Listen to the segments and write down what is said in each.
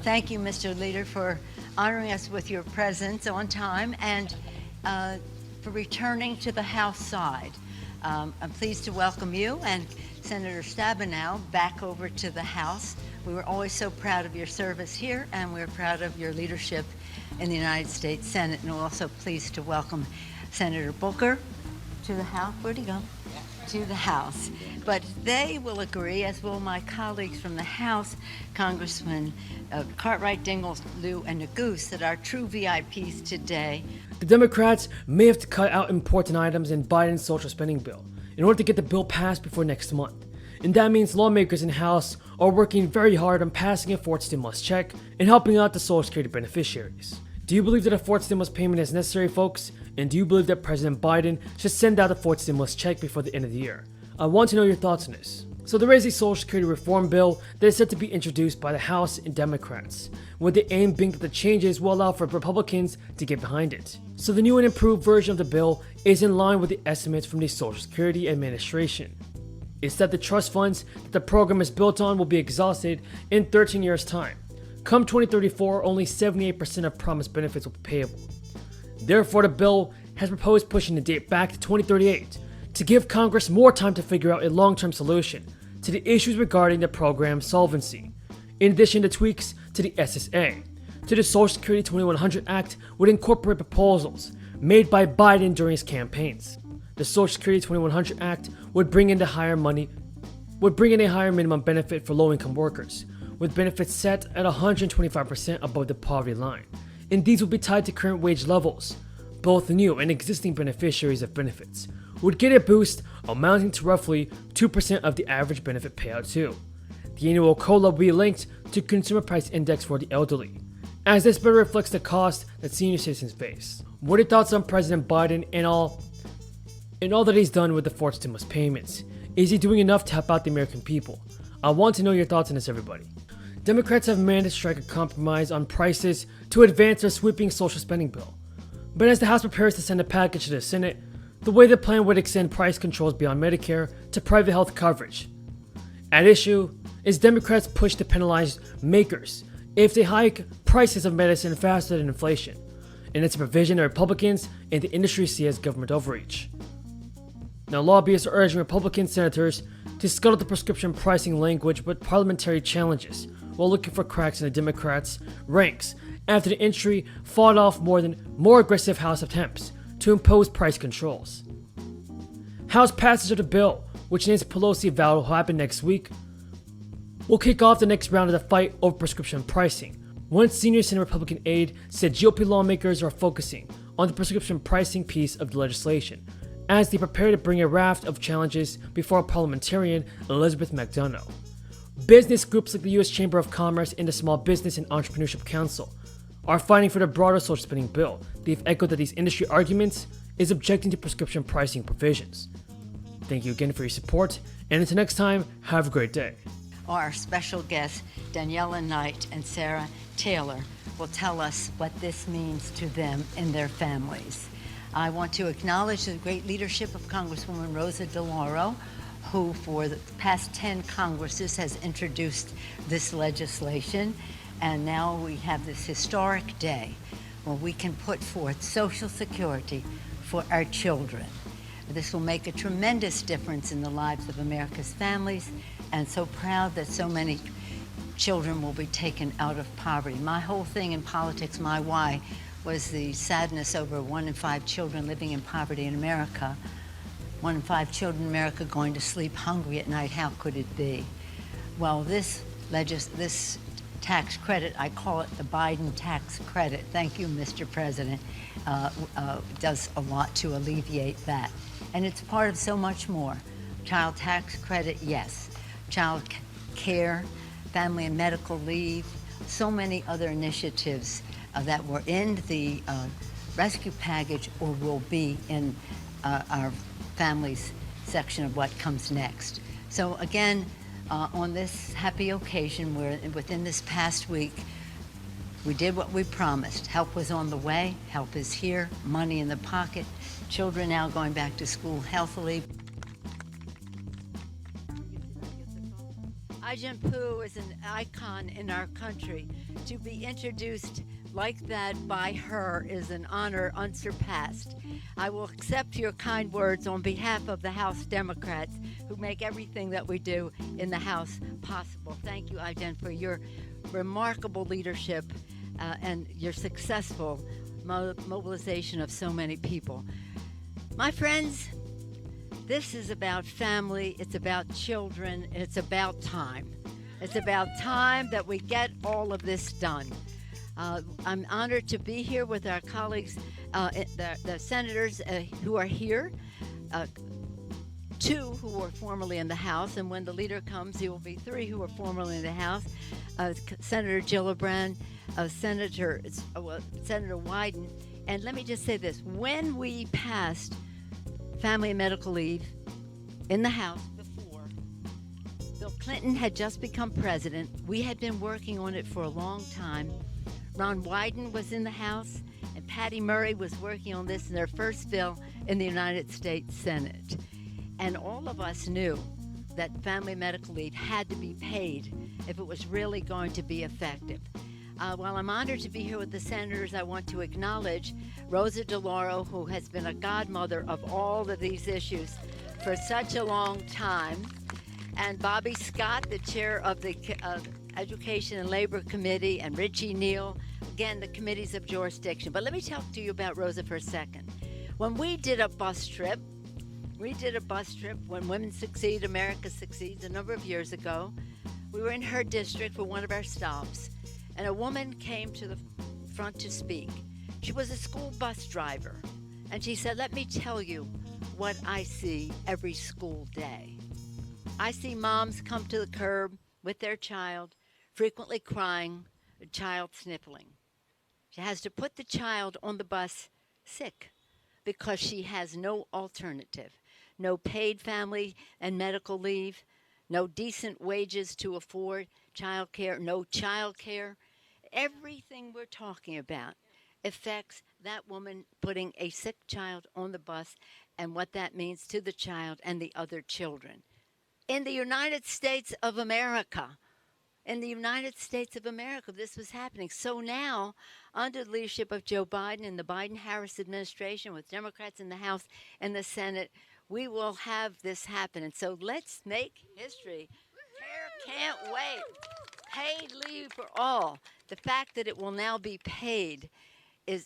Thank you, Mr. Leader, for honoring us with your presence on time and for returning to the House side. I'm pleased to welcome you and Senator Stabenow back over to the House. We were always so proud of your service here, and we're proud of your leadership in the United States Senate, and we're also pleased to welcome Senator Booker to the House. Where'd he go? To the House. But they will agree, as will my colleagues from the House, Congressman Cartwright, Dingell, Lieu, and Neguse, that our true VIPs today. The Democrats may have to cut out important items in Biden's social spending bill in order to get the bill passed before next month. And that means lawmakers in the House are working very hard on passing a fourth stimulus check and helping out the Social Security beneficiaries. Do you believe that a fourth stimulus payment is necessary, folks? And do you believe that President Biden should send out a fourth stimulus check before the end of the year? I want to know your thoughts on this. So there is a Social Security reform bill that is set to be introduced by the House and Democrats, with the aim being that the changes will allow for Republicans to get behind it. So the new and improved version of the bill is in line with the estimates from the Social Security Administration. It's that the trust funds that the program is built on will be exhausted in 13 years' time. Come 2034, only 78% of promised benefits will be payable. Therefore, the bill has proposed pushing the date back to 2038 to give Congress more time to figure out a long-term solution to the issues regarding the program's solvency. In addition to tweaks to the SSA, to the Social Security 2100 Act would incorporate proposals made by Biden during his campaigns. The Social Security 2100 Act would bring in a higher minimum benefit for low-income workers, with benefits set at 125% above the poverty line, and these would be tied to current wage levels. Both new and existing beneficiaries of benefits would get a boost amounting to roughly 2% of the average benefit payout too. The annual COLA will be linked to Consumer Price Index for the elderly, as this better reflects the cost that senior citizens face. What are your thoughts on President Biden and all that he's done with the fourth stimulus payments? Is he doing enough to help out the American people? I want to know your thoughts on this, everybody. Democrats have managed to strike a compromise on prices to advance their sweeping social spending bill. But as the House prepares to send a package to the Senate, the way the plan would extend price controls beyond Medicare to private health coverage. At issue is Democrats' push to penalize makers if they hike prices of medicine faster than inflation, and it's a provision that Republicans and the industry see as government overreach. Now, lobbyists are urging Republican senators to scuttle the prescription pricing language with parliamentary challenges while looking for cracks in the Democrats' ranks after the industry fought off more aggressive House attempts to impose price controls. House passage of the bill, which Nancy Pelosi vowed will happen next week, will kick off the next round of the fight over prescription pricing. One senior Senate Republican aide said GOP lawmakers are focusing on the prescription pricing piece of the legislation as they prepare to bring a raft of challenges before parliamentarian Elizabeth McDonough. Business groups like the U.S. Chamber of Commerce and the Small Business and Entrepreneurship Council are fighting for the broader social spending bill. They've echoed that these industry arguments is objecting to prescription pricing provisions. Thank you again for your support, and until next time, have a great day. Our special guests, Daniela Knight and Sarah Taylor, will tell us what this means to them and their families. I want to acknowledge the great leadership of Congresswoman Rosa DeLauro, who for the past 10 Congresses has introduced this legislation. And now we have this historic day where we can put forth Social Security for our children. This will make a tremendous difference in the lives of America's families, and so proud that so many children will be taken out of poverty. My whole thing in politics, my why, was the sadness over 1 in 5 children living in poverty in America. 1 in 5 children in America going to sleep hungry at night. How could it be? Well, this tax credit, I call it the Biden tax credit, thank you, Mr. President, does a lot to alleviate that. And it's part of so much more. Child tax credit, yes. Child care, family and medical leave, so many other initiatives that were in the rescue package or will be in our families section of what comes next. So again, on this happy occasion, within this past week, we did what we promised. Help was on the way, help is here, money in the pocket, children now going back to school healthily. Ai Poo is an icon in our country. To be introduced like that by her is an honor unsurpassed. I will accept your kind words on behalf of the House Democrats who make everything that we do in the House possible. Thank you, Ai, for your remarkable leadership and your successful mobilization of so many people. My friends, this is about family, it's about children, and it's about time. It's about time that we get all of this done. I'm honored to be here with our colleagues, the senators who are here, two who were formerly in the House, and when the leader comes, he will be three who were formerly in the House. Senator Gillibrand, Senator Wyden. And let me just say this. When we passed family and medical leave in the House before, Bill Clinton had just become president. We had been working on it for a long time. Ron Wyden was in the House, and Patty Murray was working on this in their first bill in the United States Senate. And all of us knew that family medical leave had to be paid if it was really going to be effective. While I'm honored to be here with the senators, I want to acknowledge Rosa DeLauro, who has been a godmother of all of these issues for such a long time, and Bobby Scott, the chair of the Education and Labor Committee, and Richie Neal, again, the committees of jurisdiction. But let me talk to you about Rosa for a second. When we did a bus trip when Women Succeed, America Succeeds a number of years ago. We were in her district for one of our stops, and a woman came to the front to speak. She was a school bus driver, and she said, "Let me tell you what I see every school day. I see moms come to the curb with their child, frequently crying, a child sniffling. She has to put the child on the bus sick because she has no alternative. No paid family and medical leave, no decent wages to afford child care, no child care. Everything we're talking about affects that woman putting a sick child on the bus and what that means to the child and the other children. In the United States of America, this was happening. So now, under the leadership of Joe Biden and the Biden-Harris administration, with Democrats in the House and the Senate, we will have this happen. And so let's make history. Can't wait. Paid leave for all. The fact that it will now be paid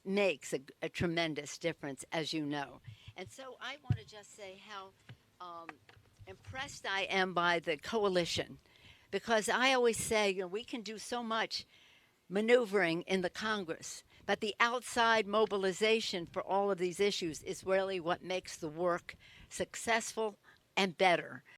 makes a tremendous difference, as you know. And so I want to just say how impressed I am by the coalition, because I always say, we can do so much maneuvering in the Congress, but the outside mobilization for all of these issues is really what makes the work successful and better.